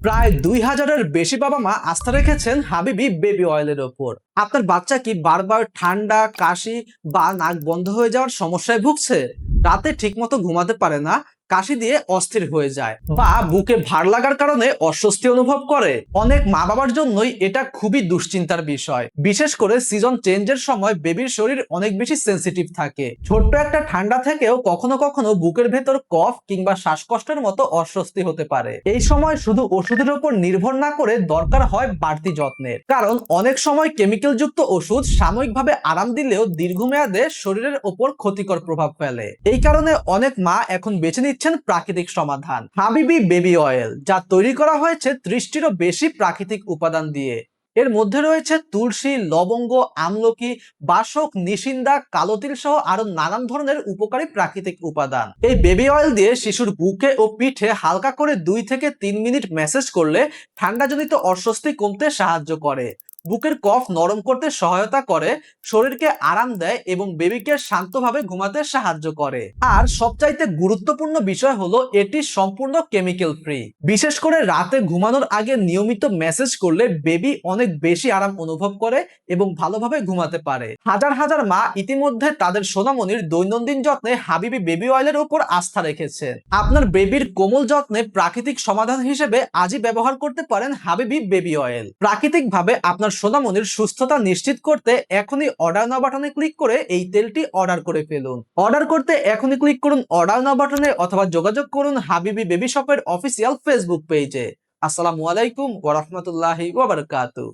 প্রায় 2000-এর বেশি বাবা মা আস্থা রেখেছেন হাবিবি বেবি অয়েলের ওপর। আপনার বাচ্চা কি বারবার ঠান্ডা, কাশি বা নাক বন্ধ হয়ে যাওয়ার সমস্যায় ভুগছে? রাতে ঠিকমতো ঘুমাতে পারে না, কাশি দিয়ে অস্থির হয়ে যায়, বা বুকে ভার লাগার কারণে অস্বস্তি অনুভব করে? অনেক মা বাবার জন্যই এটা খুবই দুশ্চিন্তার বিষয়। বিশেষ করে সিজন চেঞ্জের সময় বেবির শরীর অনেক বেশি সেনসিটিভ থাকে। ছোট্ট একটা ঠান্ডা থেকেও কখনো কখনো বুকের ভেতর কফ কিংবা শ্বাসকষ্টের মতো অস্বস্তি হতে পারে। এই সময় শুধু ওষুধের উপর নির্ভর না করে দরকার হয় বাড়তি যত্নের, কারণ অনেক সময় কেমিক্যাল যুক্ত ওষুধ সাময়িকভাবে আরাম দিলেও দীর্ঘমেয়াদে শরীরের ওপর ক্ষতিকর প্রভাব ফেলে। এই কারণে অনেক মা এখন বেছে নিচ্ছেন প্রাকৃতিক সমাধান হাবিবি বেবি অয়েল, যা তৈরি করা হয়েছে 30টিরও বেশি প্রাকৃতিক উপাদান দিয়ে। এর মধ্যে রয়েছে তুলসী, লবঙ্গ, আমলকি, বাসক, নিশিন্দা, কালো তিল সহ আরো নানান ধরনের উপকারী প্রাকৃতিক উপাদান। এই বেবি অয়েল দিয়ে শিশুর বুকে ও পিঠে হালকা করে 2 থেকে 3 মিনিট ম্যাসেজ করলে ঠান্ডাজনিত অস্বস্তি কমতে সাহায্য করে, বুকের কফ নরম করতে সহায়তা করে, শরীরকে আরাম দেয় এবং বেবিকে শান্তভাবে ঘুমাতে সাহায্য করে। আর সবচাইতে গুরুত্বপূর্ণ বিষয় হলো এটি সম্পূর্ণ কেমিক্যাল ফ্রি। বিশেষ করে রাতে ঘুমানোর আগে নিয়মিত মেসেজ করলে বেবি অনেক বেশি আরাম অনুভব করে এবং ভালোভাবে ঘুমাতে পারে। হাজার হাজার মা ইতিমধ্যে তাদের সোনামণির দৈনন্দিন যত্নে হাবিবি বেবি অয়েলের উপর আস্থা রেখেছেন। আপনার বেবির কোমল যত্নে প্রাকৃতিক সমাধান হিসেবে আজই ব্যবহার করতে পারেন হাবিবি বেবি অয়েল। প্রাকৃতিকভাবে আপনার সোনামণির সুস্থতা নিশ্চিত করতে এখনই অর্ডার নাও বাটনে ক্লিক করে এই তেলটি অর্ডার করে ফেলুন। অর্ডার করতে এখনই ক্লিক করুন অর্ডার নাও বাটনে অথবা যোগাযোগ করুন হাবিবি বেবি শপের অফিসিয়াল ফেসবুক পেজে। আসসালামু আলাইকুম ওয়া রাহমাতুল্লাহি ওয়া বারাকাতুহু।